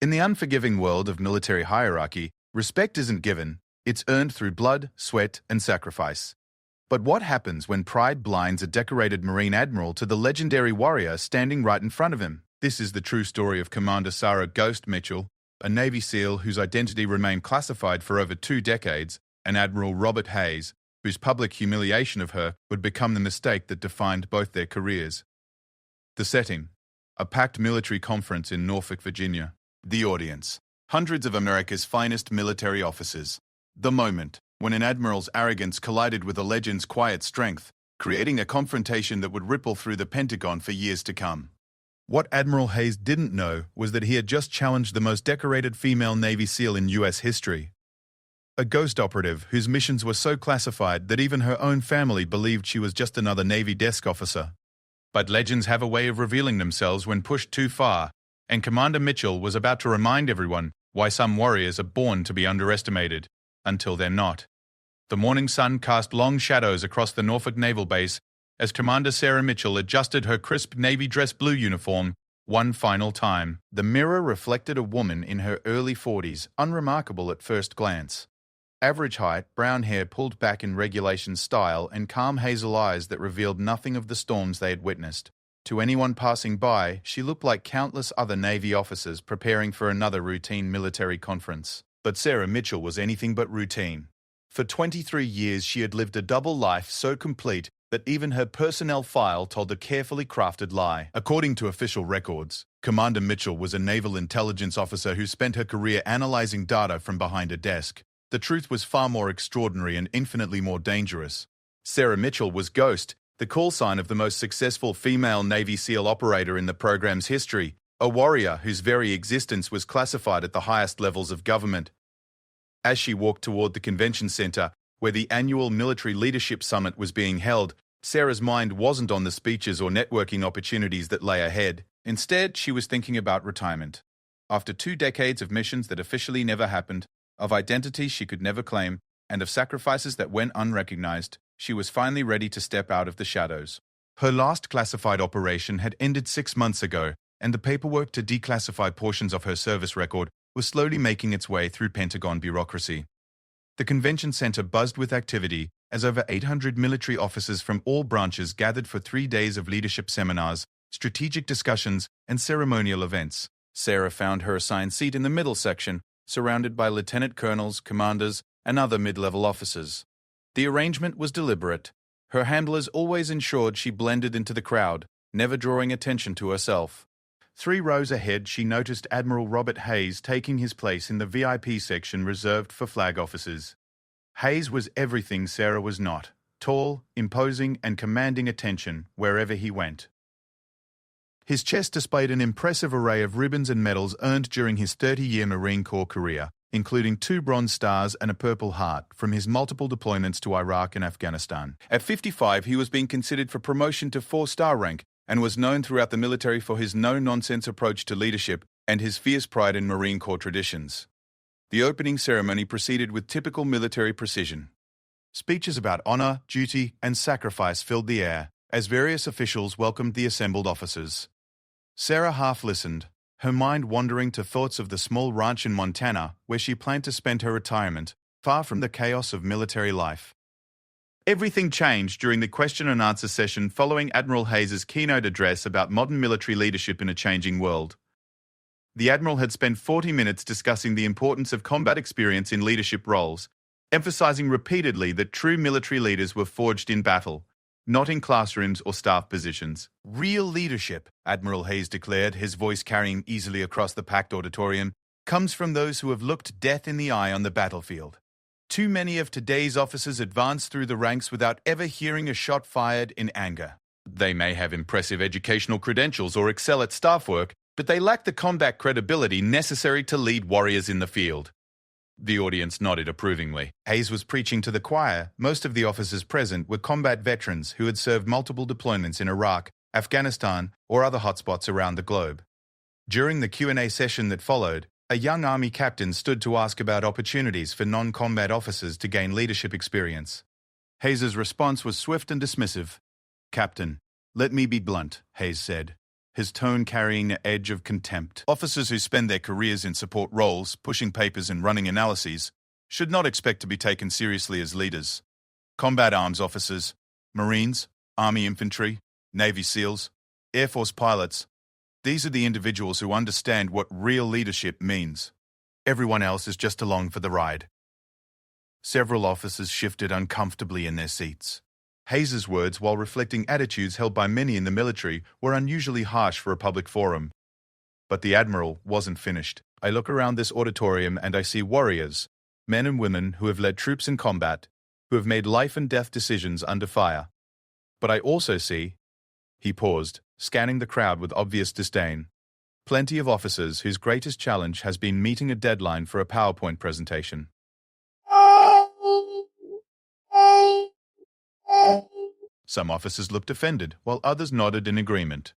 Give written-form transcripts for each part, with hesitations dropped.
In the unforgiving world of military hierarchy, respect isn't given, it's earned through blood, sweat, and sacrifice. But what happens when pride blinds a decorated Marine Admiral to the legendary warrior standing right in front of him? This is the true story of Commander Sarah "Ghost" Mitchell, a Navy SEAL whose identity remained classified for over 2 decades, and Admiral Robert Hayes, whose public humiliation of her would become the mistake that defined both their careers. The setting: a packed military conference in Norfolk, Virginia. The audience: hundreds of America's finest military officers. The moment: when an admiral's arrogance collided with a legend's quiet strength, creating a confrontation that would ripple through the Pentagon for years to come. What Admiral Hayes didn't know was that he had just challenged the most decorated female Navy SEAL in U.S. history. A ghost operative whose missions were so classified that even her own family believed she was just another Navy desk officer. But legends have a way of revealing themselves when pushed too far, and Commander Mitchell was about to remind everyone why some warriors are born to be underestimated, until they're not. The morning sun cast long shadows across the Norfolk Naval Base as Commander Sarah Mitchell adjusted her crisp navy dress blue uniform one final time. The mirror reflected a woman in her early 40s, unremarkable at first glance. Average height, brown hair pulled back in regulation style, and calm hazel eyes that revealed nothing of the storms they had witnessed. To anyone passing by, she looked like countless other Navy officers preparing for another routine military conference. But Sarah Mitchell was anything but routine. For 23 years, she had lived a double life so complete that even her personnel file told a carefully crafted lie. According to official records, Commander Mitchell was a naval intelligence officer who spent her career analyzing data from behind a desk. The truth was far more extraordinary and infinitely more dangerous. Sarah Mitchell was Ghost, the call sign of the most successful female Navy SEAL operator in the program's history, a warrior whose very existence was classified at the highest levels of government. As she walked toward the convention center, where the annual Military Leadership Summit was being held, Sarah's mind wasn't on the speeches or networking opportunities that lay ahead. Instead, she was thinking about retirement. After 2 decades of missions that officially never happened, of identities she could never claim, and of sacrifices that went unrecognized, she was finally ready to step out of the shadows. Her last classified operation had ended 6 months ago, and the paperwork to declassify portions of her service record was slowly making its way through Pentagon bureaucracy. The convention center buzzed with activity as over 800 military officers from all branches gathered for 3 days of leadership seminars, strategic discussions, and ceremonial events. Sarah found her assigned seat in the middle section, surrounded by lieutenant colonels, commanders, and other mid-level officers. The arrangement was deliberate. Her handlers always ensured she blended into the crowd, never drawing attention to herself. 3 rows ahead, she noticed Admiral Robert Hayes taking his place in the VIP section reserved for flag officers. Hayes was everything Sarah was not: tall, imposing, and commanding attention wherever he went. His chest displayed an impressive array of ribbons and medals earned during his 30-year Marine Corps career, including 2 Bronze Stars and a Purple Heart from his multiple deployments to Iraq and Afghanistan. At 55, he was being considered for promotion to 4-star rank and was known throughout the military for his no-nonsense approach to leadership and his fierce pride in Marine Corps traditions. The opening ceremony proceeded with typical military precision. Speeches about honor, duty, and sacrifice filled the air as various officials welcomed the assembled officers. Sarah half listened, her mind wandering to thoughts of the small ranch in Montana where she planned to spend her retirement, far from the chaos of military life. Everything changed during the question and answer session following Admiral Hayes' keynote address about modern military leadership in a changing world. The Admiral had spent 40 minutes discussing the importance of combat experience in leadership roles, emphasizing repeatedly that true military leaders were forged in battle, not in classrooms or staff positions. Real leadership, Admiral Hayes declared, his voice carrying easily across the packed auditorium, comes from those who have looked death in the eye on the battlefield. Too many of today's officers advance through the ranks without ever hearing a shot fired in anger. They may have impressive educational credentials or excel at staff work, but they lack the combat credibility necessary to lead warriors in the field. The audience nodded approvingly. Hayes was preaching to the choir. Most of the officers present were combat veterans who had served multiple deployments in Iraq, Afghanistan, or other hotspots around the globe. During the Q&A session that followed, a young Army captain stood to ask about opportunities for non-combat officers to gain leadership experience. Hayes' response was swift and dismissive. "Captain, let me be blunt," Hayes said. his tone carrying the edge of contempt. Officers who spend their careers in support roles, pushing papers and running analyses, should not expect to be taken seriously as leaders. Combat arms officers, Marines, Army infantry, Navy SEALs, Air Force pilots, these are the individuals who understand what real leadership means. Everyone else is just along for the ride. Several officers shifted uncomfortably in their seats. Hayes's words, while reflecting attitudes held by many in the military, were unusually harsh for a public forum. But the Admiral wasn't finished. I look around this auditorium and I see warriors, men and women who have led troops in combat, who have made life and death decisions under fire. But I also see, he paused, scanning the crowd with obvious disdain, plenty of officers whose greatest challenge has been meeting a deadline for a PowerPoint presentation. Some officers looked offended, while others nodded in agreement.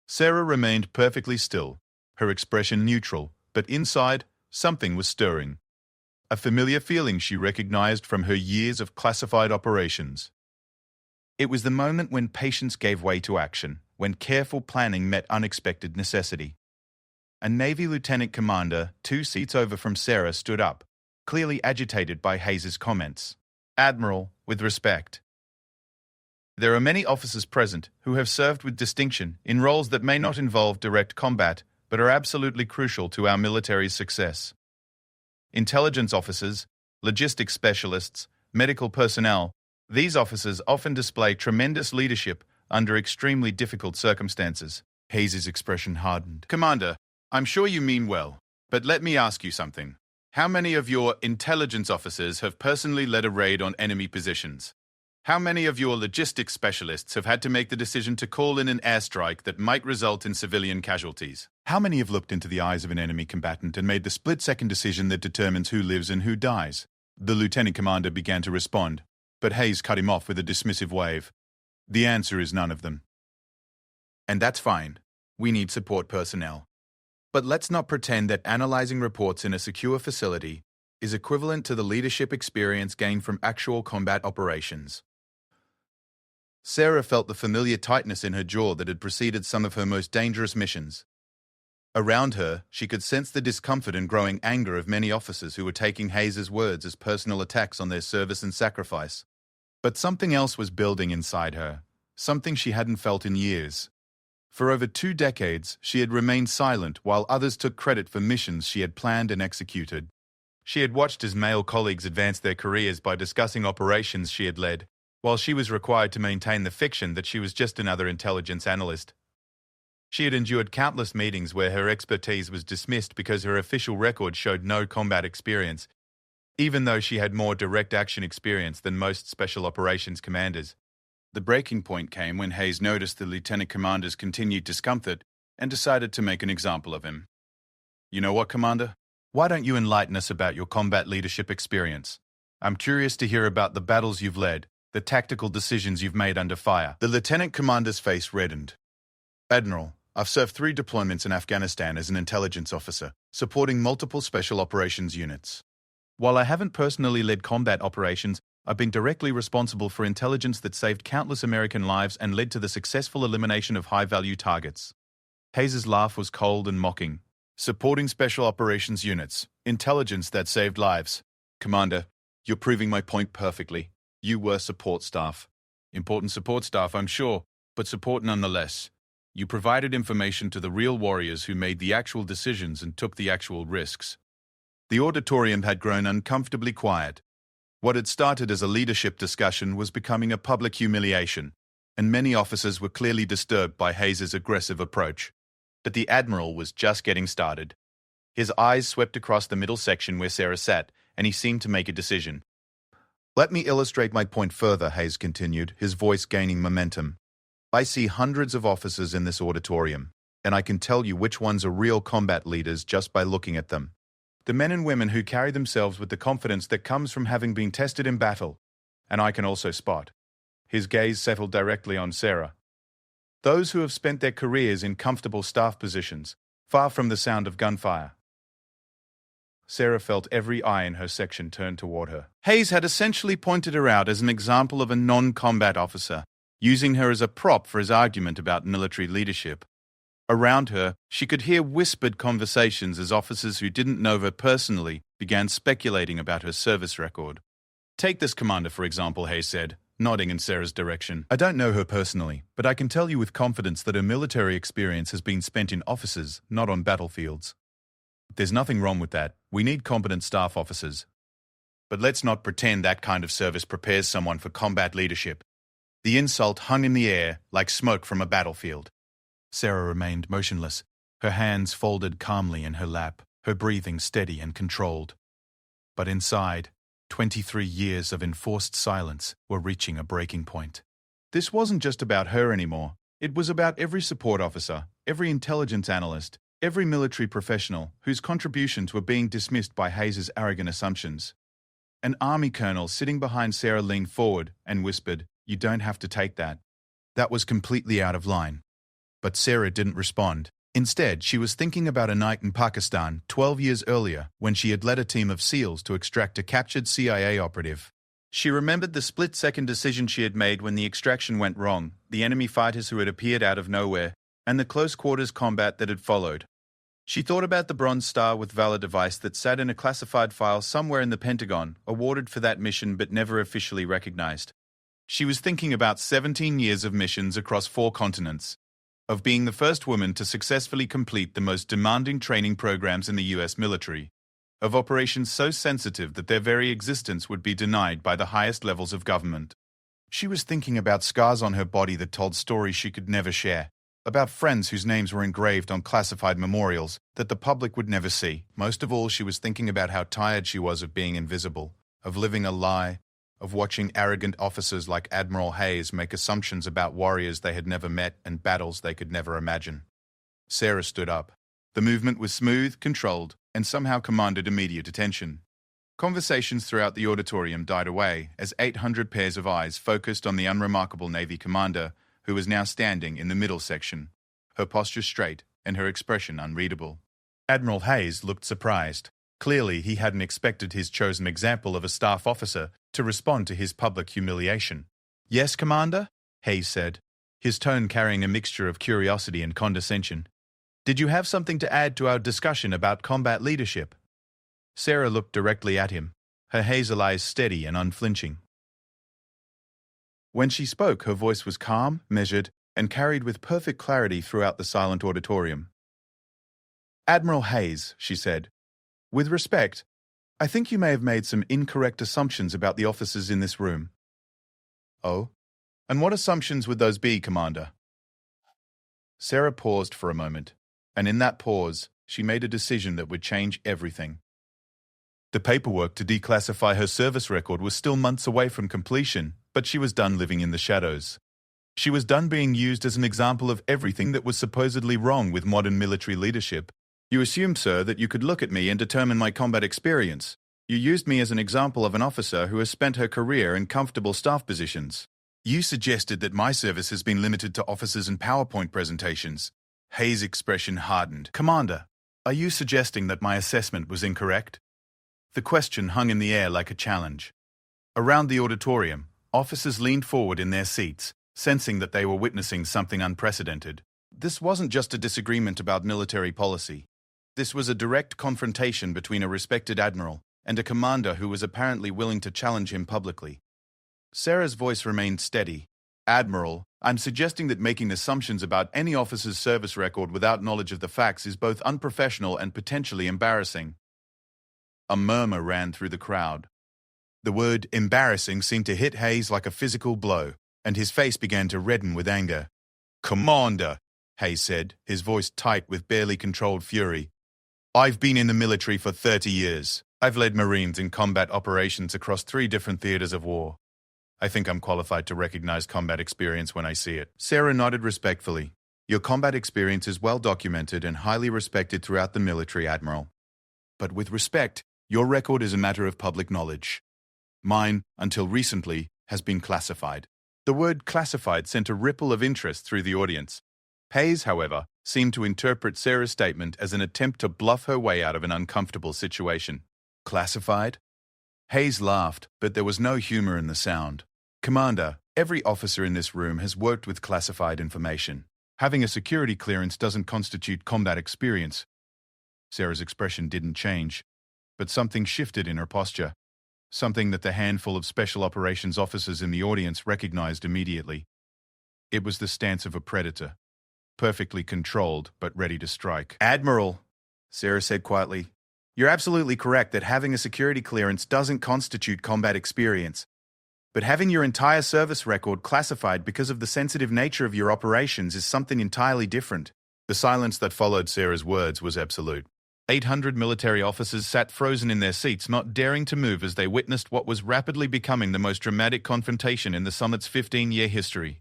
Sarah remained perfectly still, her expression neutral, but inside, something was stirring. A familiar feeling she recognized from her years of classified operations. It was the moment when patience gave way to action, when careful planning met unexpected necessity. A Navy lieutenant commander, 2 seats over from Sarah, stood up, clearly agitated by Hayes's comments. "Admiral, with respect. There are many officers present who have served with distinction in roles that may not involve direct combat, but are absolutely crucial to our military's success. Intelligence officers, logistics specialists, medical personnel, these officers often display tremendous leadership under extremely difficult circumstances." Hayes's expression hardened. "Commander, I'm sure you mean well, but let me ask you something. How many of your intelligence officers have personally led a raid on enemy positions? How many of your logistics specialists have had to make the decision to call in an airstrike that might result in civilian casualties? How many have looked into the eyes of an enemy combatant and made the split-second decision that determines who lives and who dies?" The lieutenant commander began to respond, but Hayes cut him off with a dismissive wave. "The answer is none of them. And that's fine. We need support personnel. But let's not pretend that analyzing reports in a secure facility is equivalent to the leadership experience gained from actual combat operations." Sarah felt the familiar tightness in her jaw that had preceded some of her most dangerous missions. Around her, she could sense the discomfort and growing anger of many officers who were taking Hayes's words as personal attacks on their service and sacrifice. But something else was building inside her, something she hadn't felt in years. For over 2 decades, she had remained silent while others took credit for missions she had planned and executed. She had watched as male colleagues advanced their careers by discussing operations she had led, while she was required to maintain the fiction that she was just another intelligence analyst. She had endured countless meetings where her expertise was dismissed because her official record showed no combat experience, even though she had more direct action experience than most special operations commanders. The breaking point came when Hayes noticed the lieutenant commander's continued discomfort and decided to make an example of him. "You know what, Commander? Why don't you enlighten us about your combat leadership experience? I'm curious to hear about the battles you've led, the tactical decisions you've made under fire." The lieutenant commander's face reddened. "Admiral, I've served 3 deployments in Afghanistan as an intelligence officer, supporting multiple special operations units. While I haven't personally led combat operations, I've been directly responsible for intelligence that saved countless American lives and led to the successful elimination of high-value targets." Hayes's laugh was cold and mocking. "Supporting special operations units, intelligence that saved lives. Commander, you're proving my point perfectly. You were support staff. Important support staff, I'm sure, but support nonetheless. You provided information to the real warriors who made the actual decisions and took the actual risks." The auditorium had grown uncomfortably quiet. What had started as a leadership discussion was becoming a public humiliation, and many officers were clearly disturbed by Hayes's aggressive approach. But the Admiral was just getting started. His eyes swept across the middle section where Sarah sat, and he seemed to make a decision. "Let me illustrate my point further," Hayes continued, his voice gaining momentum. "I see hundreds of officers in this auditorium, and I can tell you which ones are real combat leaders just by looking at them. The men and women who carry themselves with the confidence that comes from having been tested in battle, and I can also spot." His gaze settled directly on Sarah. "Those who have spent their careers in comfortable staff positions, far from the sound of gunfire." Sarah felt every eye in her section turn toward her. Hayes had essentially pointed her out as an example of a non-combat officer, using her as a prop for his argument about military leadership. Around her, she could hear whispered conversations as officers who didn't know her personally began speculating about her service record. "Take this commander, for example," Hayes said, nodding in Sarah's direction. "I don't know her personally, but I can tell you with confidence that her military experience has been spent in offices, not on battlefields. There's nothing wrong with that. We need competent staff officers. But let's not pretend that kind of service prepares someone for combat leadership." The insult hung in the air like smoke from a battlefield. Sarah remained motionless, her hands folded calmly in her lap, her breathing steady and controlled. But inside, 23 years of enforced silence were reaching a breaking point. This wasn't just about her anymore. It was about every support officer, every intelligence analyst, every military professional whose contributions were being dismissed by Hayes's arrogant assumptions. An army colonel sitting behind Sarah leaned forward and whispered, "You don't have to take that." That was completely out of line. But Sarah didn't respond. Instead, she was thinking about a night in Pakistan 12 years earlier when she had led a team of SEALs to extract a captured CIA operative. She remembered the split-second decision she had made when the extraction went wrong, the enemy fighters who had appeared out of nowhere, and the close-quarters combat that had followed. She thought about the Bronze Star with Valor device that sat in a classified file somewhere in the Pentagon, awarded for that mission but never officially recognized. She was thinking about 17 years of missions across 4 continents, of being the first woman to successfully complete the most demanding training programs in the US military, of operations so sensitive that their very existence would be denied by the highest levels of government. She was thinking about scars on her body that told stories she could never share, about friends whose names were engraved on classified memorials that the public would never see. Most of all, she was thinking about how tired she was of being invisible, of living a lie, of watching arrogant officers like Admiral Hayes make assumptions about warriors they had never met and battles they could never imagine. Sarah stood up. The movement was smooth, controlled, and somehow commanded immediate attention. Conversations throughout the auditorium died away as 800 pairs of eyes focused on the unremarkable Navy commander, who was now standing in the middle section, her posture straight and her expression unreadable. Admiral Hayes looked surprised. Clearly, he hadn't expected his chosen example of a staff officer to respond to his public humiliation. "Yes, Commander?" Hayes said, his tone carrying a mixture of curiosity and condescension. "Did you have something to add to our discussion about combat leadership?" Sarah looked directly at him, her hazel eyes steady and unflinching. When she spoke, her voice was calm, measured, and carried with perfect clarity throughout the silent auditorium. "Admiral Hayes," she said, "with respect, I think you may have made some incorrect assumptions about the officers in this room." "Oh? And what assumptions would those be, Commander?" Sarah paused for a moment, and in that pause, she made a decision that would change everything. The paperwork to declassify her service record was still months away from completion, but she was done living in the shadows. She was done being used as an example of everything that was supposedly wrong with modern military leadership. "You assumed, sir, that you could look at me and determine my combat experience. You used me as an example of an officer who has spent her career in comfortable staff positions. You suggested that my service has been limited to officers and PowerPoint presentations." Hayes' expression hardened. "Commander, are you suggesting that my assessment was incorrect?" The question hung in the air like a challenge. Around the auditorium, officers leaned forward in their seats, sensing that they were witnessing something unprecedented. This wasn't just a disagreement about military policy. This was a direct confrontation between a respected admiral and a commander who was apparently willing to challenge him publicly. Sarah's voice remained steady. "Admiral, I'm suggesting that making assumptions about any officer's service record without knowledge of the facts is both unprofessional and potentially embarrassing." A murmur ran through the crowd. The word embarrassing seemed to hit Hayes like a physical blow, and his face began to redden with anger. "Commander," Hayes said, his voice tight with barely controlled fury, "I've been in the military for 30 years. I've led Marines in combat operations across 3 different theaters of war. I think I'm qualified to recognize combat experience when I see it." Sarah nodded respectfully. "Your combat experience is well documented and highly respected throughout the military, Admiral. But with respect, your record is a matter of public knowledge. Mine, until recently, has been classified." The word classified sent a ripple of interest through the audience. Hayes, however, seemed to interpret Sarah's statement as an attempt to bluff her way out of an uncomfortable situation. "Classified?" Hayes laughed, but there was no humor in the sound. "Commander, Every officer in this room has worked with classified information. Having a security clearance doesn't constitute combat experience. Sarah's expression didn't change, but something shifted in her posture, something that the handful of special operations officers in the audience recognized immediately. It was the stance of a predator, perfectly controlled but ready to strike. "Admiral," Sarah said quietly, "you're absolutely correct that having a security clearance doesn't constitute combat experience. But having your entire service record classified because of the sensitive nature of your operations is something entirely different." The silence that followed Sarah's words was absolute. 800 military officers sat frozen in their seats, not daring to move as they witnessed what was rapidly becoming the most dramatic confrontation in the summit's 15-year history.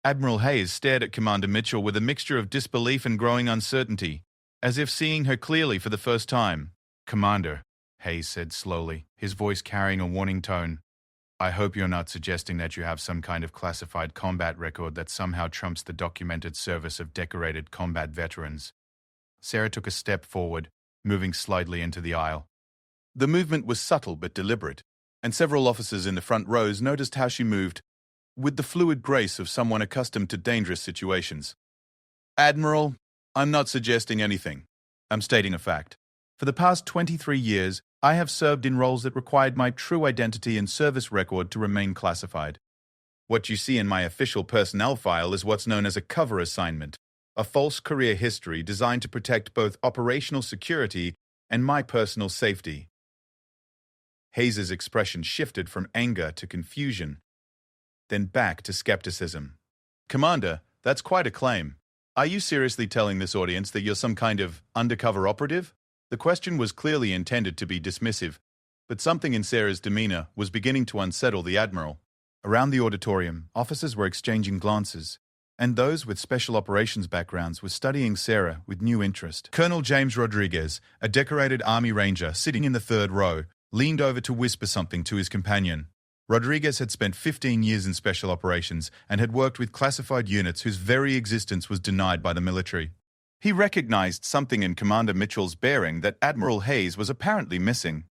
Admiral Hayes stared at Commander Mitchell with a mixture of disbelief and growing uncertainty, as if seeing her clearly for the first time. "Commander," Hayes said slowly, his voice carrying a warning tone, "I hope you're not suggesting that you have some kind of classified combat record that somehow trumps the documented service of decorated combat veterans." Sarah took a step forward, moving slightly into the aisle. The movement was subtle but deliberate, and several officers in the front rows noticed how she moved, with the fluid grace of someone accustomed to dangerous situations. "Admiral, I'm not suggesting anything. I'm stating a fact. For the past 23 years, I have served in roles that required my true identity and service record to remain classified. What you see in my official personnel file is what's known as a cover assignment, a false career history designed to protect both operational security and my personal safety." Hayes's expression shifted from anger to confusion, then back to skepticism. "Commander, that's quite a claim. Are you seriously telling this audience that you're some kind of undercover operative?" The question was clearly intended to be dismissive, but something in Sarah's demeanor was beginning to unsettle the Admiral. Around the auditorium, officers were exchanging glances, and those with special operations backgrounds were studying Sarah with new interest. Colonel James Rodriguez, a decorated Army Ranger sitting in the third row, leaned over to whisper something to his companion. Rodriguez had spent 15 years in special operations and had worked with classified units whose very existence was denied by the military. He recognized something in Commander Mitchell's bearing that Admiral Hayes was apparently missing.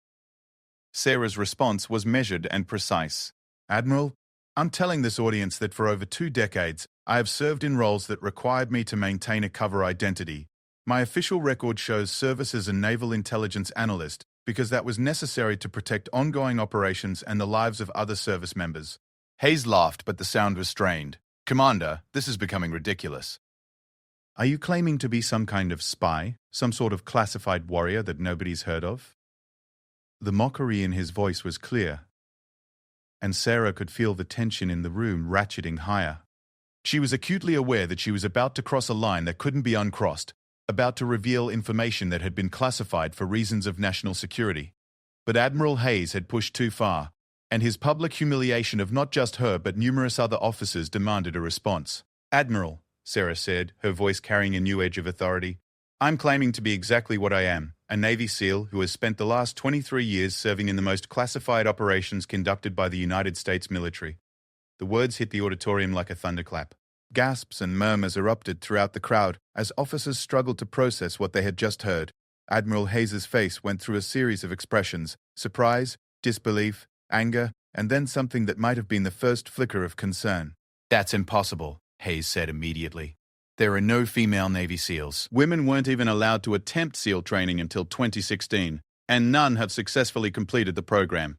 Sarah's response was measured and precise. "Admiral, I'm telling this audience that for over 2 decades, I have served in roles that required me to maintain a cover identity. My official record shows service as a naval intelligence analyst because that was necessary to protect ongoing operations and the lives of other service members." Hayes laughed, but the sound was strained. "Commander, this is becoming ridiculous. Are you claiming to be some kind of spy, some sort of classified warrior that nobody's heard of?" The mockery in his voice was clear, and Sarah could feel the tension in the room ratcheting higher. She was acutely aware that she was about to cross a line that couldn't be uncrossed, about to reveal information that had been classified for reasons of national security. But Admiral Hayes had pushed too far, and his public humiliation of not just her but numerous other officers demanded a response. "Admiral," Sarah said, her voice carrying a new edge of authority, "I'm claiming to be exactly what I am, a Navy SEAL who has spent the last 23 years serving in the most classified operations conducted by the United States military." The words hit the auditorium like a thunderclap. Gasps and murmurs erupted throughout the crowd as officers struggled to process what they had just heard. Admiral Hayes's face went through a series of expressions: surprise, disbelief, anger, and then something that might have been the first flicker of concern. "That's impossible," Hayes said immediately. "There are no female Navy SEALs. Women weren't even allowed to attempt SEAL training until 2016, and none have successfully completed the program."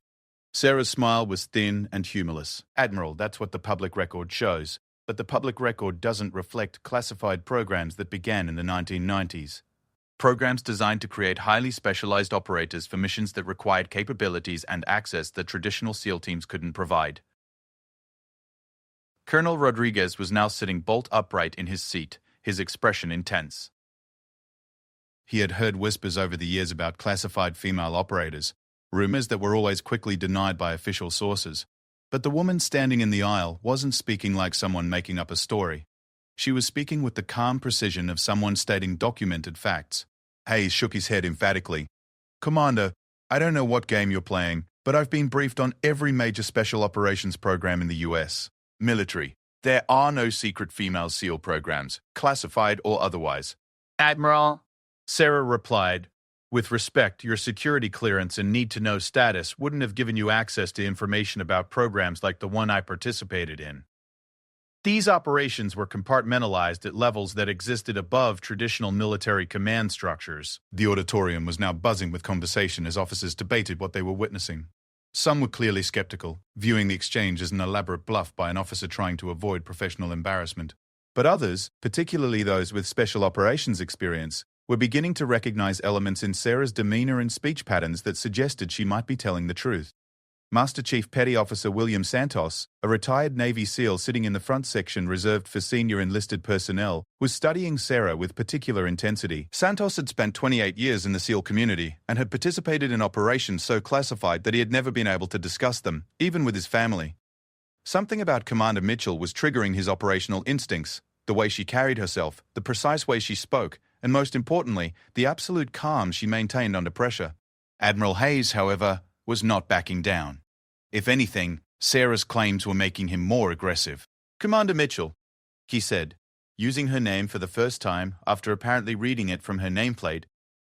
Sarah's smile was thin and humorless. "Admiral, that's what the public record shows, but the public record doesn't reflect classified programs that began in the 1990s. Programs designed to create highly specialized operators for missions that required capabilities and access that traditional SEAL teams couldn't provide." Colonel Rodriguez was now sitting bolt upright in his seat, his expression intense. He had heard whispers over the years about classified female operators, rumors that were always quickly denied by official sources. But the woman standing in the aisle wasn't speaking like someone making up a story. She was speaking with the calm precision of someone stating documented facts. Hayes shook his head emphatically. "Commander, I don't know what game you're playing, but I've been briefed on every major special operations program in the US. Military. There are no secret female SEAL programs, classified or otherwise." "Admiral," Sarah replied, With respect, your security clearance and need-to-know status wouldn't have given you access to information about programs like the one I participated in. These operations were compartmentalized at levels that existed above traditional military command structures. The auditorium was now buzzing with conversation as officers debated what they were witnessing. Some were clearly skeptical, viewing the exchange as an elaborate bluff by an officer trying to avoid professional embarrassment. But others, particularly those with special operations experience, were beginning to recognize elements in Sarah's demeanor and speech patterns that suggested she might be telling the truth. Master Chief Petty Officer William Santos, a retired Navy SEAL sitting in the front section reserved for senior enlisted personnel, was studying Sarah with particular intensity. Santos had spent 28 years in the SEAL community and had participated in operations so classified that he had never been able to discuss them, even with his family. Something about Commander Mitchell was triggering his operational instincts, the way she carried herself, the precise way she spoke, and most importantly, the absolute calm she maintained under pressure. Admiral Hayes, however, was not backing down. If anything, Sarah's claims were making him more aggressive. "Commander Mitchell," he said, using her name for the first time after apparently reading it from her nameplate,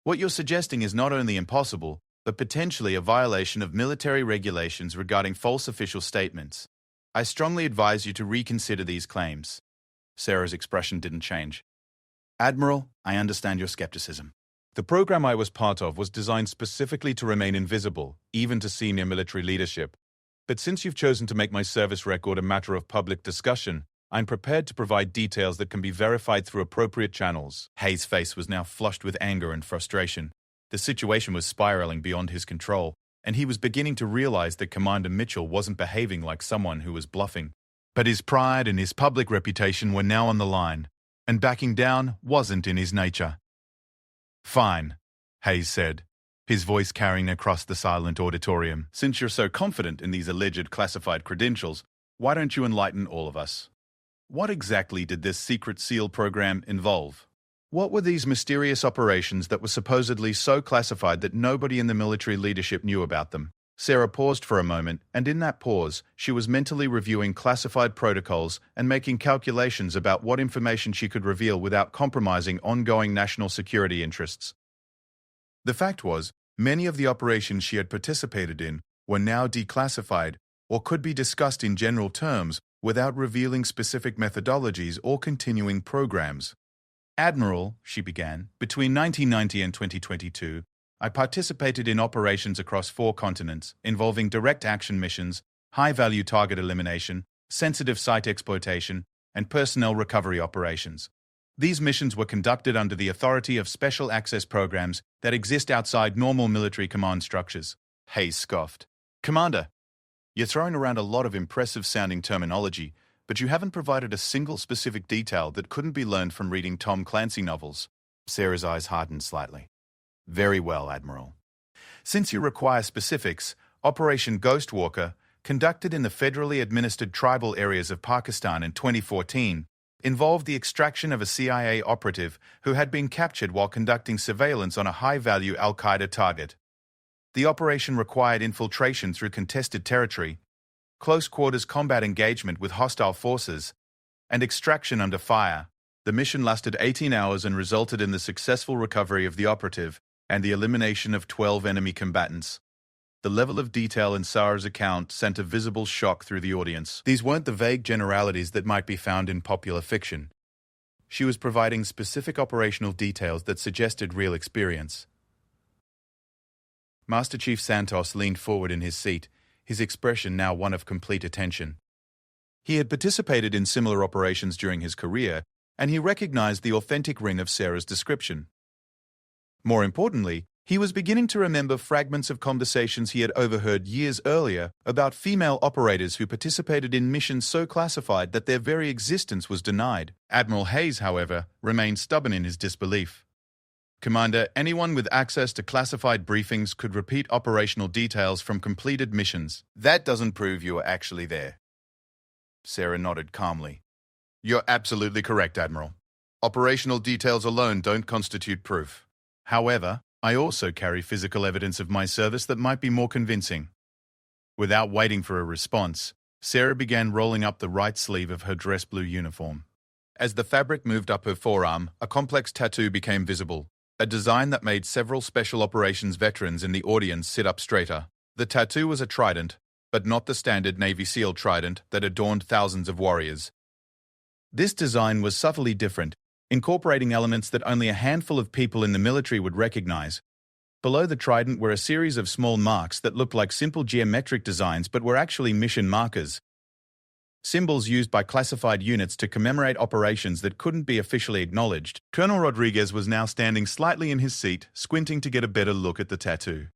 "what you're suggesting is not only impossible, but potentially a violation of military regulations regarding false official statements. I strongly advise you to reconsider these claims." Sarah's expression didn't change. "Admiral, I understand your skepticism. The program I was part of was designed specifically to remain invisible, even to senior military leadership. But since you've chosen to make my service record a matter of public discussion, I'm prepared to provide details that can be verified through appropriate channels." Hayes' face was now flushed with anger and frustration. The situation was spiraling beyond his control, and he was beginning to realize that Commander Mitchell wasn't behaving like someone who was bluffing. But his pride and his public reputation were now on the line, and backing down wasn't in his nature. "Fine," Hayes said, his voice carrying across the silent auditorium. "Since you're so confident in these alleged classified credentials, why don't you enlighten all of us? What exactly did this secret SEAL program involve? What were these mysterious operations that were supposedly so classified that nobody in the military leadership knew about them?" Sarah paused for a moment, and in that pause, she was mentally reviewing classified protocols and making calculations about what information she could reveal without compromising ongoing national security interests. The fact was, many of the operations she had participated in were now declassified or could be discussed in general terms without revealing specific methodologies or continuing programs. "Admiral," she began, "between 1990 and 2022, I participated in operations across 4 continents involving direct action missions, high-value target elimination, sensitive site exploitation, and personnel recovery operations. These missions were conducted under the authority of special access programs that exist outside normal military command structures." Hayes scoffed. "Commander, you're throwing around a lot of impressive-sounding terminology, but you haven't provided a single specific detail that couldn't be learned from reading Tom Clancy novels." Sarah's eyes hardened slightly. "Very well, Admiral. Since you require specifics, Operation Ghostwalker, conducted in the federally administered tribal areas of Pakistan in 2014, involved the extraction of a CIA operative who had been captured while conducting surveillance on a high-value al-Qaeda target. The operation required infiltration through contested territory, close-quarters combat engagement with hostile forces, and extraction under fire. The mission lasted 18 hours and resulted in the successful recovery of the operative and the elimination of 12 enemy combatants." The level of detail in Sarah's account sent a visible shock through the audience. These weren't the vague generalities that might be found in popular fiction. She was providing specific operational details that suggested real experience. Master Chief Santos leaned forward in his seat, his expression now one of complete attention. He had participated in similar operations during his career, and he recognized the authentic ring of Sarah's description. More importantly, he was beginning to remember fragments of conversations he had overheard years earlier about female operators who participated in missions so classified that their very existence was denied. Admiral Hayes, however, remained stubborn in his disbelief. "Commander, anyone with access to classified briefings could repeat operational details from completed missions. That doesn't prove you were actually there." Sarah nodded calmly. "You're absolutely correct, Admiral. Operational details alone don't constitute proof. However, I also carry physical evidence of my service that might be more convincing." Without waiting for a response, Sarah began rolling up the right sleeve of her dress blue uniform. As the fabric moved up her forearm, a complex tattoo became visible, a design that made several special operations veterans in the audience sit up straighter. The tattoo was a trident, but not the standard Navy SEAL trident that adorned thousands of warriors. This design was subtly different, incorporating elements that only a handful of people in the military would recognize. Below the trident were a series of small marks that looked like simple geometric designs but were actually mission markers. Symbols used by classified units to commemorate operations that couldn't be officially acknowledged. Colonel Rodriguez was now standing slightly in his seat, squinting to get a better look at the tattoo.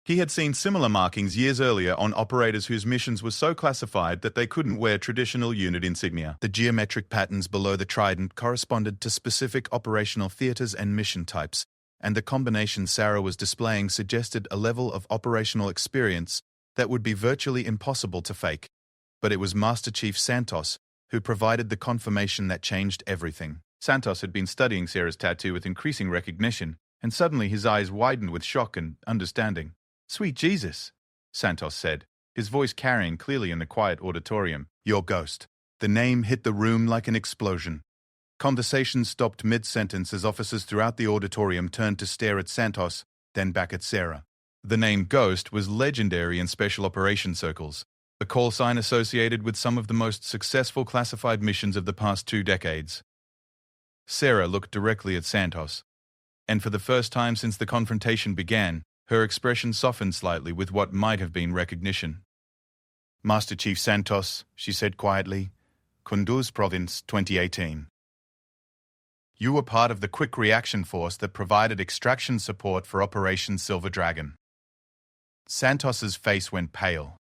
He had seen similar markings years earlier on operators whose missions were so classified that they couldn't wear traditional unit insignia. The geometric patterns below the trident corresponded to specific operational theaters and mission types, and the combination Sarah was displaying suggested a level of operational experience that would be virtually impossible to fake. But it was Master Chief Santos who provided the confirmation that changed everything. Santos had been studying Sarah's tattoo with increasing recognition, and suddenly his eyes widened with shock and understanding. "Sweet Jesus," Santos said, his voice carrying clearly in the quiet auditorium. "Your ghost." The name hit the room like an explosion. Conversation stopped mid-sentence as officers throughout the auditorium turned to stare at Santos, then back at Sarah. The name Ghost was legendary in special operations circles, a call sign associated with some of the most successful classified missions of the past 2 decades. Sarah looked directly at Santos, and for the first time since the confrontation began, her expression softened slightly with what might have been recognition. "Master Chief Santos," she said quietly, "Kunduz Province, 2018. You were part of the quick reaction force that provided extraction support for Operation Silver Dragon." Santos's face went pale.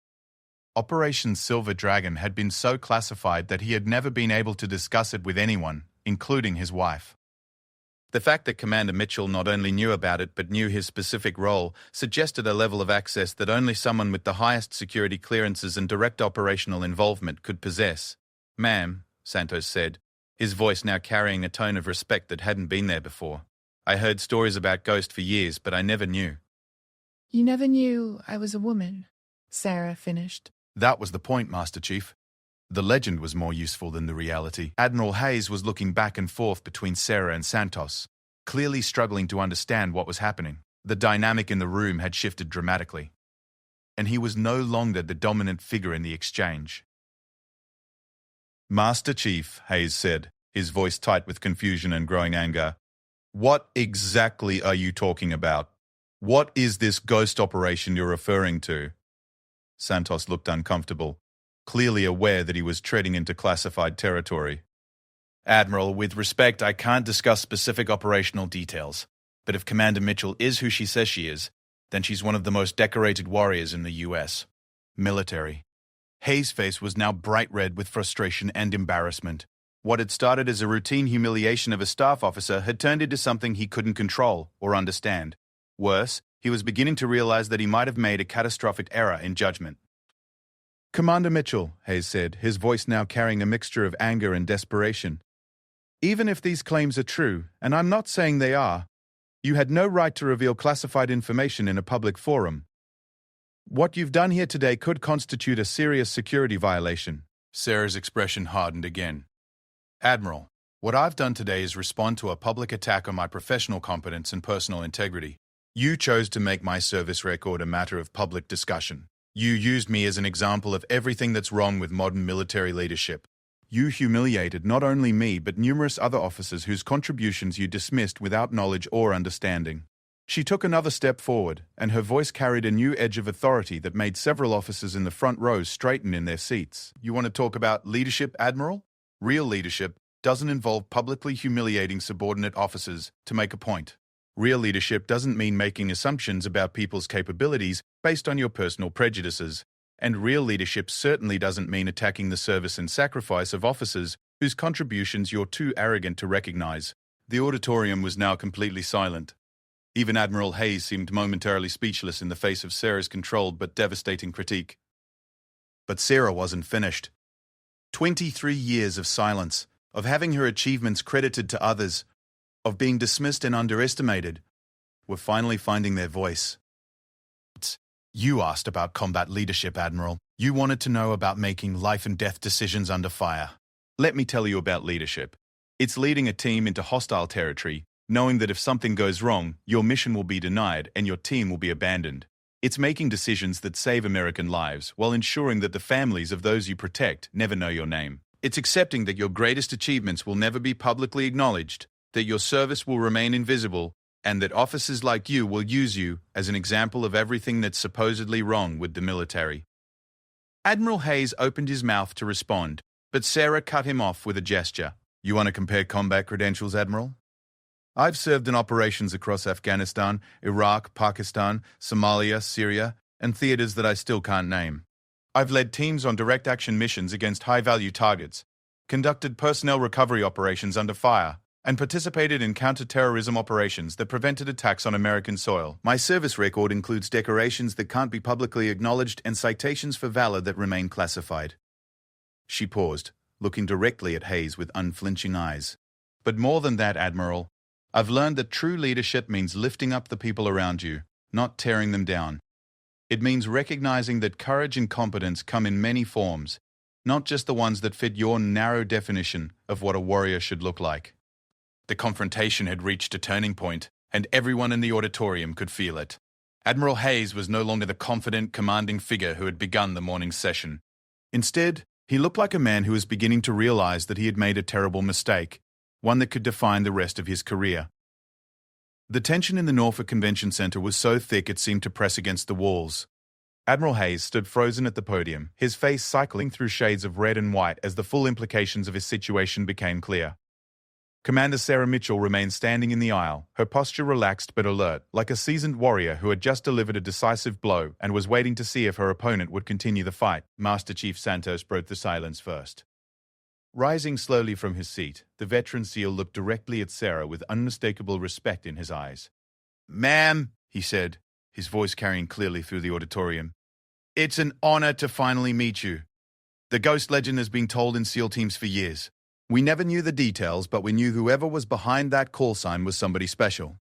Operation Silver Dragon had been so classified that he had never been able to discuss it with anyone, including his wife. The fact that Commander Mitchell not only knew about it but knew his specific role suggested a level of access that only someone with the highest security clearances and direct operational involvement could possess. "Ma'am," Santos said, his voice now carrying a tone of respect that hadn't been there before. "I heard stories about Ghost for years, but I never knew." "You never knew I was a woman," Sarah finished. "That was the point, Master Chief. The legend was more useful than the reality." Admiral Hayes was looking back and forth between Sarah and Santos, clearly struggling to understand what was happening. The dynamic in the room had shifted dramatically, and he was no longer the dominant figure in the exchange. "Master Chief," Hayes said, his voice tight with confusion and growing anger, "what exactly are you talking about? What is this ghost operation you're referring to?" Santos looked uncomfortable, clearly aware that he was treading into classified territory. "Admiral, with respect, I can't discuss specific operational details, but if Commander Mitchell is who she says she is, then she's one of the most decorated warriors in the U.S. military." Hayes' face was now bright red with frustration and embarrassment. What had started as a routine humiliation of a staff officer had turned into something he couldn't control or understand. Worse, he was beginning to realize that he might have made a catastrophic error in judgment. "Commander Mitchell," Hayes said, his voice now carrying a mixture of anger and desperation, "even if these claims are true, and I'm not saying they are, you had no right to reveal classified information in a public forum. What you've done here today could constitute a serious security violation." Sarah's expression hardened again. "Admiral, what I've done today is respond to a public attack on my professional competence and personal integrity. You chose to make my service record a matter of public discussion. You used me as an example of everything that's wrong with modern military leadership. You humiliated not only me but numerous other officers whose contributions you dismissed without knowledge or understanding." She took another step forward, and her voice carried a new edge of authority that made several officers in the front rows straighten in their seats. "You want to talk about leadership, Admiral? Real leadership doesn't involve publicly humiliating subordinate officers to make a point. Real leadership doesn't mean making assumptions about people's capabilities based on your personal prejudices. And real leadership certainly doesn't mean attacking the service and sacrifice of officers whose contributions you're too arrogant to recognize." The auditorium was now completely silent. Even Admiral Hayes seemed momentarily speechless in the face of Sarah's controlled but devastating critique. But Sarah wasn't finished. 23 years of silence, of having her achievements credited to others, of being dismissed and underestimated, were finally finding their voice. "You asked about combat leadership, Admiral. You wanted to know about making life and death decisions under fire. Let me tell you about leadership. It's leading a team into hostile territory, knowing that if something goes wrong, your mission will be denied and your team will be abandoned. It's making decisions that save American lives while ensuring that the families of those you protect never know your name. It's accepting that your greatest achievements will never be publicly acknowledged, that your service will remain invisible, and that officers like you will use you as an example of everything that's supposedly wrong with the military. Admiral Hayes opened his mouth to respond, but Sarah cut him off with a gesture. You want to compare combat credentials, Admiral? I've served in operations across Afghanistan, Iraq, Pakistan, Somalia, Syria, and theaters that I still can't name. I've led teams on direct action missions against high-value targets, conducted personnel recovery operations under fire, and participated in counter-terrorism operations that prevented attacks on American soil. My service record includes decorations that can't be publicly acknowledged and citations for valor that remain classified. She paused, looking directly at Hayes with unflinching eyes. But more than that, Admiral, I've learned that true leadership means lifting up the people around you, not tearing them down. It means recognizing that courage and competence come in many forms, not just the ones that fit your narrow definition of what a warrior should look like. The confrontation had reached a turning point, and everyone in the auditorium could feel it. Admiral Hayes was no longer the confident, commanding figure who had begun the morning session. Instead, he looked like a man who was beginning to realize that he had made a terrible mistake, one that could define the rest of his career. The tension in the Norfolk Convention Center was so thick it seemed to press against the walls. Admiral Hayes stood frozen at the podium, his face cycling through shades of red and white as the full implications of his situation became clear. Commander Sarah Mitchell remained standing in the aisle, her posture relaxed but alert, like a seasoned warrior who had just delivered a decisive blow and was waiting to see if her opponent would continue the fight. Master Chief Santos broke the silence first. Rising slowly from his seat, the veteran SEAL looked directly at Sarah with unmistakable respect in his eyes. "Ma'am," he said, his voice carrying clearly through the auditorium, "it's an honor to finally meet you. The ghost legend has been told in SEAL teams for years. We never knew the details, but we knew whoever was behind that call sign was somebody special."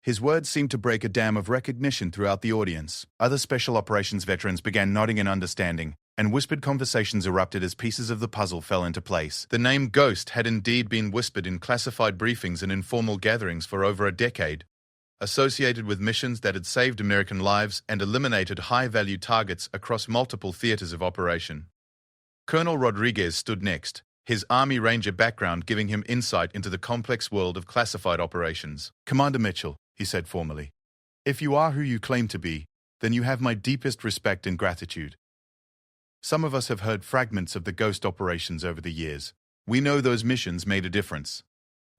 His words seemed to break a dam of recognition throughout the audience. Other special operations veterans began nodding in understanding, and whispered conversations erupted as pieces of the puzzle fell into place. The name Ghost had indeed been whispered in classified briefings and informal gatherings for over a decade, associated with missions that had saved American lives and eliminated high-value targets across multiple theaters of operation. Colonel Rodriguez stood next, his Army Ranger background giving him insight into the complex world of classified operations. "Commander Mitchell," he said formally, "if you are who you claim to be, then you have my deepest respect and gratitude. Some of us have heard fragments of the ghost operations over the years. We know those missions made a difference."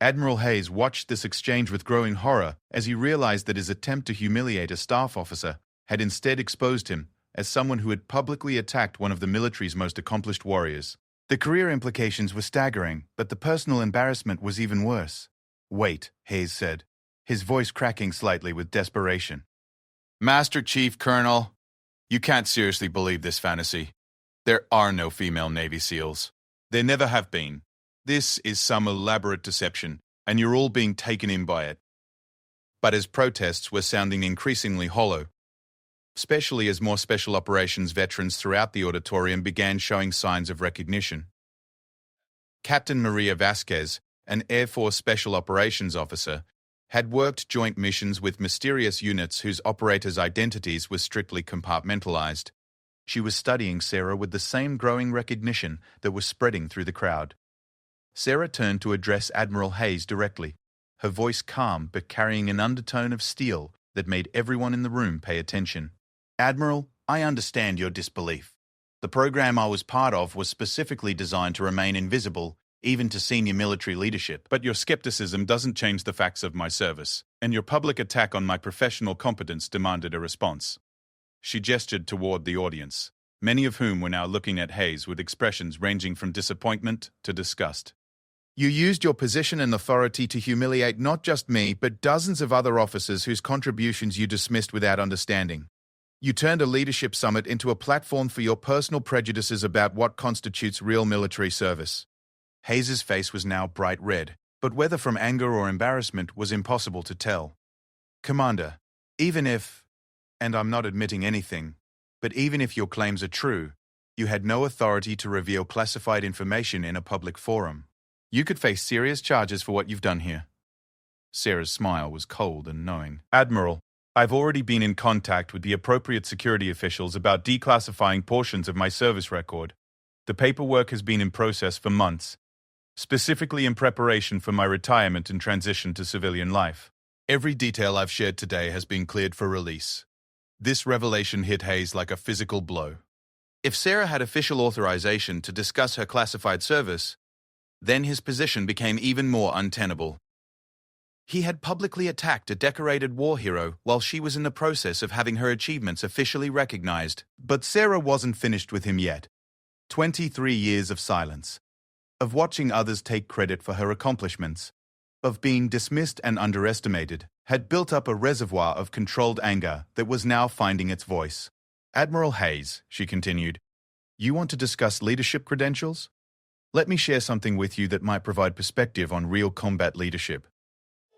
Admiral Hayes watched this exchange with growing horror as he realized that his attempt to humiliate a staff officer had instead exposed him as someone who had publicly attacked one of the military's most accomplished warriors. The career implications were staggering, but the personal embarrassment was even worse. "Wait," Hayes said, his voice cracking slightly with desperation. "Master Chief Colonel, you can't seriously believe this fantasy. There are no female Navy SEALs. There never have been. This is some elaborate deception, and you're all being taken in by it." But his protests were sounding increasingly hollow, especially as more special operations veterans throughout the auditorium began showing signs of recognition. Captain Maria Vasquez, an Air Force Special Operations officer, had worked joint missions with mysterious units whose operators' identities were strictly compartmentalized. She was studying Sarah with the same growing recognition that was spreading through the crowd. Sarah turned to address Admiral Hayes directly, her voice calm but carrying an undertone of steel that made everyone in the room pay attention. "Admiral, I understand your disbelief. The program I was part of was specifically designed to remain invisible, even to senior military leadership. But your skepticism doesn't change the facts of my service, and your public attack on my professional competence demanded a response." She gestured toward the audience, many of whom were now looking at Hayes with expressions ranging from disappointment to disgust. "You used your position and authority to humiliate not just me, but dozens of other officers whose contributions you dismissed without understanding. You turned a leadership summit into a platform for your personal prejudices about what constitutes real military service." Hayes's face was now bright red, but whether from anger or embarrassment was impossible to tell. "Commander, even if, and I'm not admitting anything, but even if your claims are true, you had no authority to reveal classified information in a public forum. You could face serious charges for what you've done here." Sarah's smile was cold and knowing. Admiral, I've already been in contact with the appropriate security officials about declassifying portions of my service record. The paperwork has been in process for months, specifically in preparation for my retirement and transition to civilian life. Every detail I've shared today has been cleared for release. This revelation hit Hayes like a physical blow. If Sarah had official authorization to discuss her classified service, then his position became even more untenable. He had publicly attacked a decorated war hero while she was in the process of having her achievements officially recognized. But Sarah wasn't finished with him yet. 23 years of silence, of watching others take credit for her accomplishments, of being dismissed and underestimated, had built up a reservoir of controlled anger that was now finding its voice. Admiral Hayes, she continued, you want to discuss leadership credentials? Let me share something with you that might provide perspective on real combat leadership.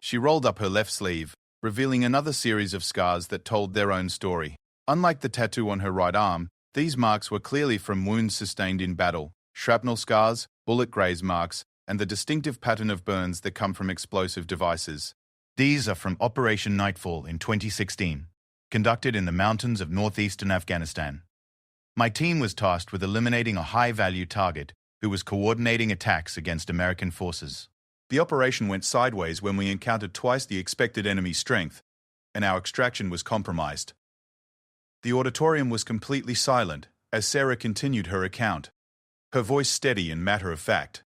She rolled up her left sleeve, revealing another series of scars that told their own story. Unlike the tattoo on her right arm, these marks were clearly from wounds sustained in battle, shrapnel scars, bullet graze marks, and the distinctive pattern of burns that come from explosive devices. These are from Operation Nightfall in 2016, conducted in the mountains of northeastern Afghanistan. My team was tasked with eliminating a high-value target who was coordinating attacks against American forces. The operation went sideways when we encountered twice the expected enemy strength, and our extraction was compromised. The auditorium was completely silent as Sarah continued her account, her voice steady and matter-of-fact.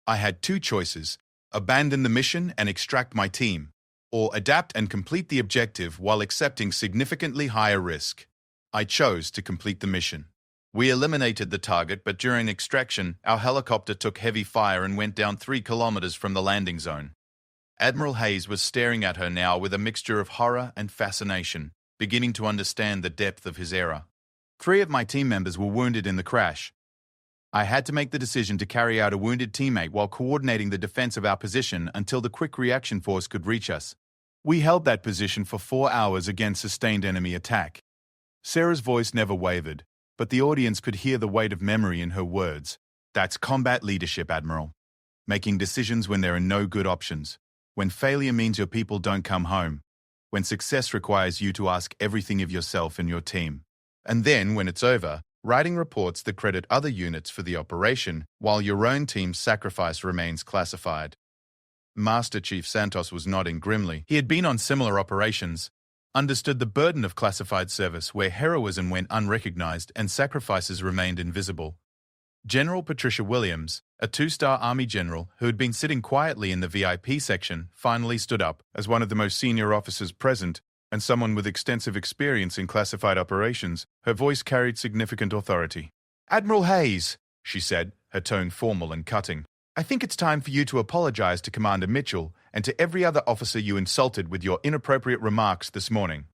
I had two choices: abandon the mission and extract my team, or adapt and complete the objective while accepting significantly higher risk. I chose to complete the mission. We eliminated the target, but during extraction, our helicopter took heavy fire and went down 3 kilometers from the landing zone. Admiral Hayes was staring at her now with a mixture of horror and fascination, beginning to understand the depth of his error. 3 of my team members were wounded in the crash. I had to make the decision to carry out a wounded teammate while coordinating the defense of our position until the quick reaction force could reach us. We held that position for 4 hours against sustained enemy attack. Sarah's voice never wavered, but the audience could hear the weight of memory in her words. That's combat leadership, Admiral. Making decisions when there are no good options. When failure means your people don't come home. When success requires you to ask everything of yourself and your team. And then, when it's over, writing reports that credit other units for the operation while your own team's sacrifice remains classified. Master Chief Santos was nodding grimly. He had been on similar operations, understood the burden of classified service where heroism went unrecognized and sacrifices remained invisible. General Patricia Williams, a 2-star Army general who had been sitting quietly in the VIP section, finally stood up as one of the most senior officers present and someone with extensive experience in classified operations. Her voice carried significant authority. Admiral Hayes, she said, her tone formal and cutting, I think it's time for you to apologize to Commander Mitchell and to every other officer you insulted with your inappropriate remarks this morning.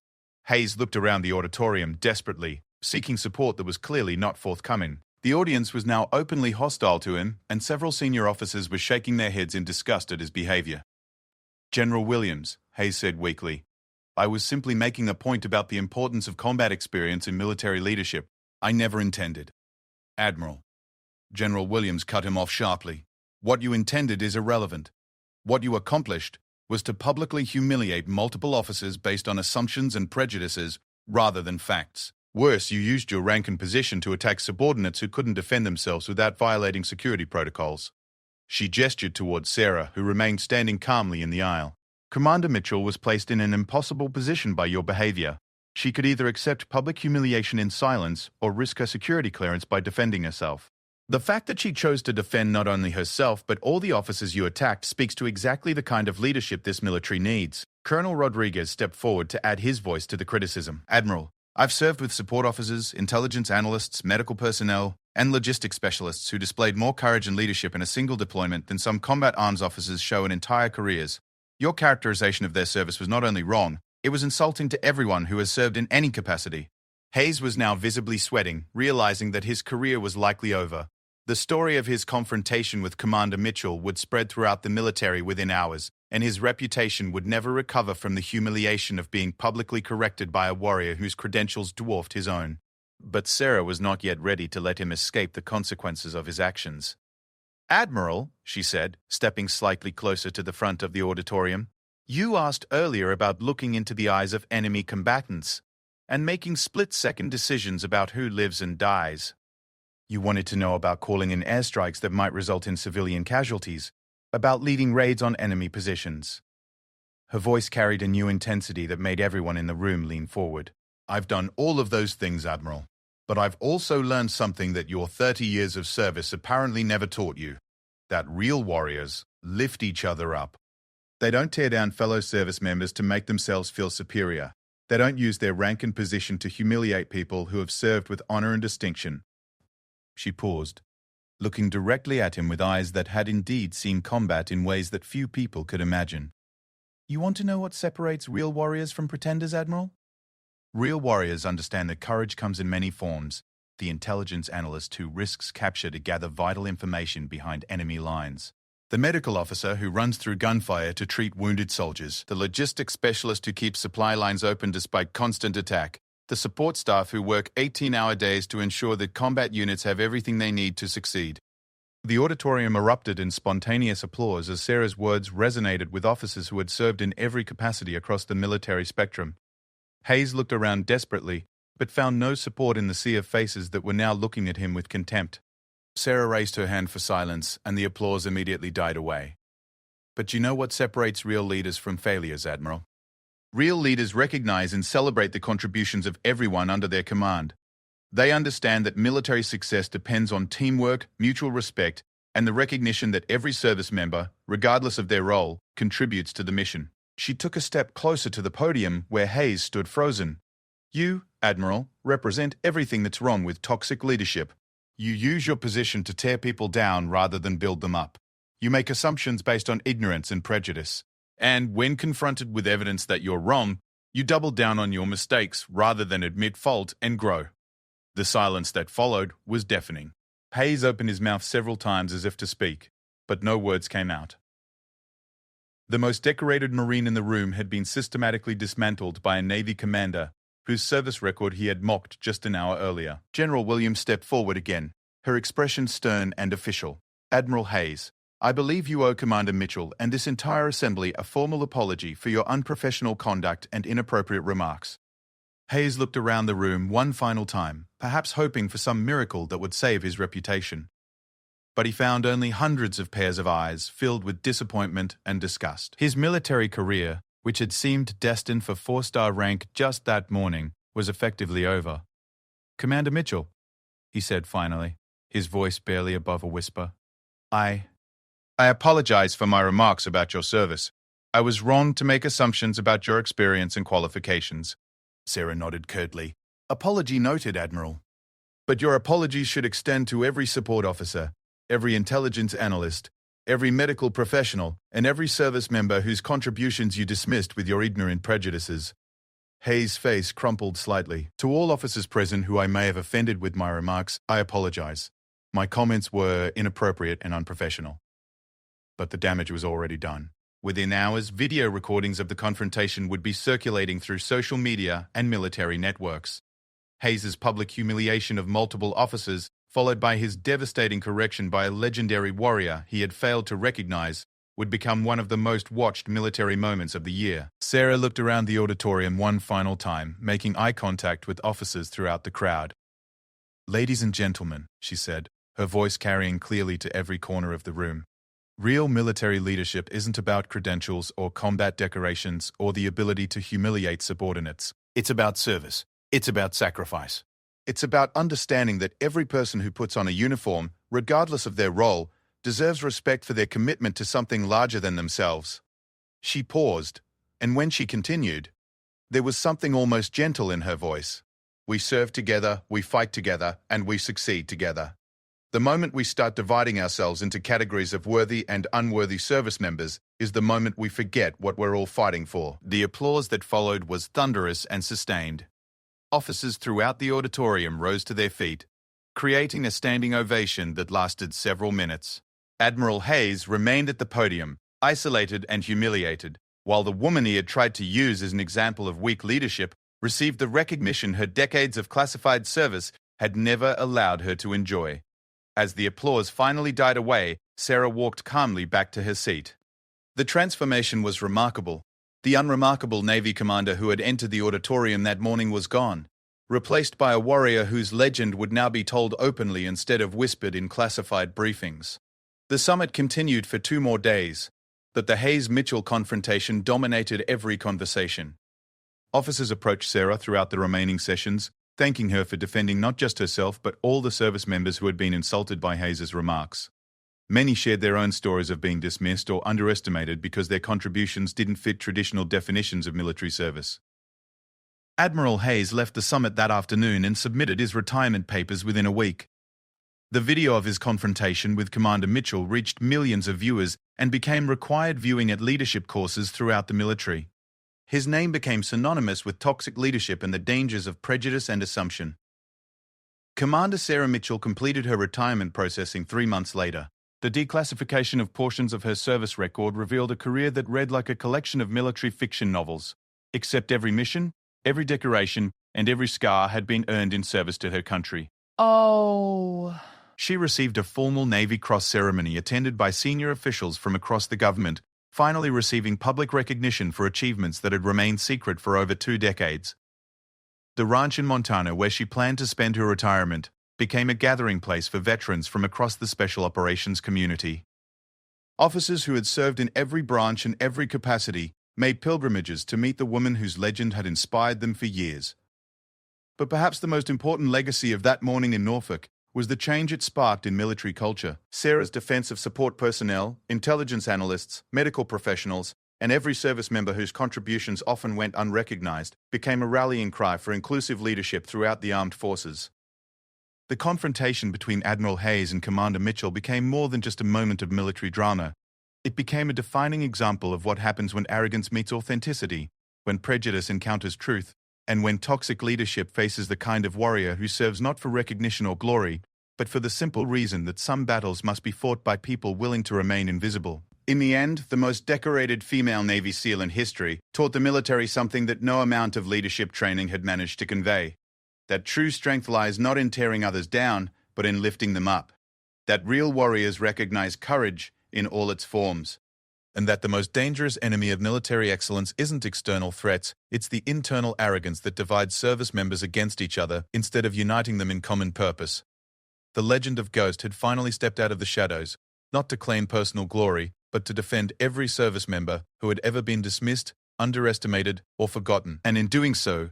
Hayes looked around the auditorium desperately, seeking support that was clearly not forthcoming. The audience was now openly hostile to him, and several senior officers were shaking their heads in disgust at his behavior. General Williams, Hayes said weakly, I was simply making a point about the importance of combat experience in military leadership. I never intended. Admiral. General Williams cut him off sharply. What you intended is irrelevant. What you accomplished was to publicly humiliate multiple officers based on assumptions and prejudices rather than facts. Worse, you used your rank and position to attack subordinates who couldn't defend themselves without violating security protocols. She gestured towards Sarah, who remained standing calmly in the aisle. Commander Mitchell was placed in an impossible position by your behavior. She could either accept public humiliation in silence or risk her security clearance by defending herself. The fact that she chose to defend not only herself but all the officers you attacked speaks to exactly the kind of leadership this military needs. Colonel Rodriguez stepped forward to add his voice to the criticism. Admiral, I've served with support officers, intelligence analysts, medical personnel, and logistics specialists who displayed more courage and leadership in a single deployment than some combat arms officers show in entire careers. Your characterization of their service was not only wrong, it was insulting to everyone who has served in any capacity. Hayes was now visibly sweating, realizing that his career was likely over. The story of his confrontation with Commander Mitchell would spread throughout the military within hours, and his reputation would never recover from the humiliation of being publicly corrected by a warrior whose credentials dwarfed his own. But Sarah was not yet ready to let him escape the consequences of his actions. Admiral, she said, stepping slightly closer to the front of the auditorium, You asked earlier about looking into the eyes of enemy combatants and making split-second decisions about who lives and dies. You wanted to know about calling in airstrikes that might result in civilian casualties, about leading raids on enemy positions. Her voice carried a new intensity that made everyone in the room lean forward. I've done all of those things, Admiral, but I've also learned something that your 30 years of service apparently never taught you. That real warriors lift each other up. They don't tear down fellow service members to make themselves feel superior. They don't use their rank and position to humiliate people who have served with honor and distinction. She paused, looking directly at him with eyes that had indeed seen combat in ways that few people could imagine. You want to know what separates real warriors from pretenders, Admiral? Real warriors understand that courage comes in many forms. The intelligence analyst who risks capture to gather vital information behind enemy lines. The medical officer who runs through gunfire to treat wounded soldiers. The logistics specialist who keeps supply lines open despite constant attack. The support staff who work 18-hour days to ensure that combat units have everything they need to succeed. The auditorium erupted in spontaneous applause as Sarah's words resonated with officers who had served in every capacity across the military spectrum. Hayes looked around desperately, but found no support in the sea of faces that were now looking at him with contempt. Sarah raised her hand for silence, and the applause immediately died away. But you know what separates real leaders from failures, Admiral? Real leaders recognize and celebrate the contributions of everyone under their command. They understand that military success depends on teamwork, mutual respect, and the recognition that every service member, regardless of their role, contributes to the mission. She took a step closer to the podium where Hayes stood frozen. You, Admiral, represent everything that's wrong with toxic leadership. You use your position to tear people down rather than build them up. You make assumptions based on ignorance and prejudice. And when confronted with evidence that you're wrong, you double down on your mistakes rather than admit fault and grow. The silence that followed was deafening. Hayes opened his mouth several times as if to speak, but no words came out. The most decorated Marine in the room had been systematically dismantled by a Navy commander whose service record he had mocked just an hour earlier. General Williams stepped forward again, her expression stern and official. Admiral Hayes, I believe you owe Commander Mitchell and this entire assembly a formal apology for your unprofessional conduct and inappropriate remarks. Hayes looked around the room one final time, perhaps hoping for some miracle that would save his reputation. But he found only hundreds of pairs of eyes filled with disappointment and disgust. His military career, which had seemed destined for 4-star rank just that morning, was effectively over. Commander Mitchell, he said finally, his voice barely above a whisper. I apologize for my remarks about your service. I was wrong to make assumptions about your experience and qualifications. Sarah nodded curtly. Apology noted, Admiral. But your apologies should extend to every support officer, every intelligence analyst, every medical professional, and every service member whose contributions you dismissed with your ignorant prejudices. Hayes' face crumpled slightly. To all officers present who I may have offended with my remarks, I apologize. My comments were inappropriate and unprofessional. But the damage was already done. Within hours, video recordings of the confrontation would be circulating through social media and military networks. Hayes' public humiliation of multiple officers, followed by his devastating correction by a legendary warrior he had failed to recognize, would become one of the most watched military moments of the year. Sarah looked around the auditorium one final time, making eye contact with officers throughout the crowd. Ladies and gentlemen, she said, her voice carrying clearly to every corner of the room. Real military leadership isn't about credentials or combat decorations or the ability to humiliate subordinates. It's about service. It's about sacrifice. It's about understanding that every person who puts on a uniform, regardless of their role, deserves respect for their commitment to something larger than themselves. She paused, and when she continued, there was something almost gentle in her voice. We serve together, we fight together, and we succeed together. The moment we start dividing ourselves into categories of worthy and unworthy service members is the moment we forget what we're all fighting for. The applause that followed was thunderous and sustained. Officers throughout the auditorium rose to their feet, creating a standing ovation that lasted several minutes. Admiral Hayes remained at the podium, isolated and humiliated, while the woman he had tried to use as an example of weak leadership received the recognition her decades of classified service had never allowed her to enjoy. As the applause finally died away, Sarah walked calmly back to her seat. The transformation was remarkable. The unremarkable Navy commander who had entered the auditorium that morning was gone, replaced by a warrior whose legend would now be told openly instead of whispered in classified briefings. The summit continued for 2 more days, but the Hayes-Mitchell confrontation dominated every conversation. Officers approached Sarah throughout the remaining sessions, thanking her for defending not just herself but all the service members who had been insulted by Hayes's remarks. Many shared their own stories of being dismissed or underestimated because their contributions didn't fit traditional definitions of military service. Admiral Hayes left the summit that afternoon and submitted his retirement papers within a week. The video of his confrontation with Commander Mitchell reached millions of viewers and became required viewing at leadership courses throughout the military. His name became synonymous with toxic leadership and the dangers of prejudice and assumption. Commander Sarah Mitchell completed her retirement processing 3 months later. The declassification of portions of her service record revealed a career that read like a collection of military fiction novels, except every mission, every decoration, and every scar had been earned in service to her country. Oh. She received a formal Navy Cross ceremony attended by senior officials from across the government, finally receiving public recognition for achievements that had remained secret for over 2 decades. The ranch in Montana, where she planned to spend her retirement, became a gathering place for veterans from across the special operations community. Officers who had served in every branch and every capacity made pilgrimages to meet the woman whose legend had inspired them for years. But perhaps the most important legacy of that morning in Norfolk was the change it sparked in military culture. Sarah's defense of support personnel, intelligence analysts, medical professionals, and every service member whose contributions often went unrecognized became a rallying cry for inclusive leadership throughout the armed forces. The confrontation between Admiral Hayes and Commander Mitchell became more than just a moment of military drama. It became a defining example of what happens when arrogance meets authenticity, when prejudice encounters truth, and when toxic leadership faces the kind of warrior who serves not for recognition or glory, but for the simple reason that some battles must be fought by people willing to remain invisible. In the end, the most decorated female Navy SEAL in history taught the military something that no amount of leadership training had managed to convey. That true strength lies not in tearing others down, but in lifting them up. That real warriors recognize courage in all its forms. And that the most dangerous enemy of military excellence isn't external threats, it's the internal arrogance that divides service members against each other instead of uniting them in common purpose. The legend of Ghost had finally stepped out of the shadows, not to claim personal glory, but to defend every service member who had ever been dismissed, underestimated, or forgotten. And in doing so,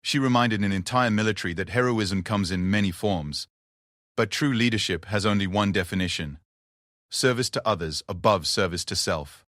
she reminded an entire military that heroism comes in many forms. But true leadership has only one definition: service to others above service to self.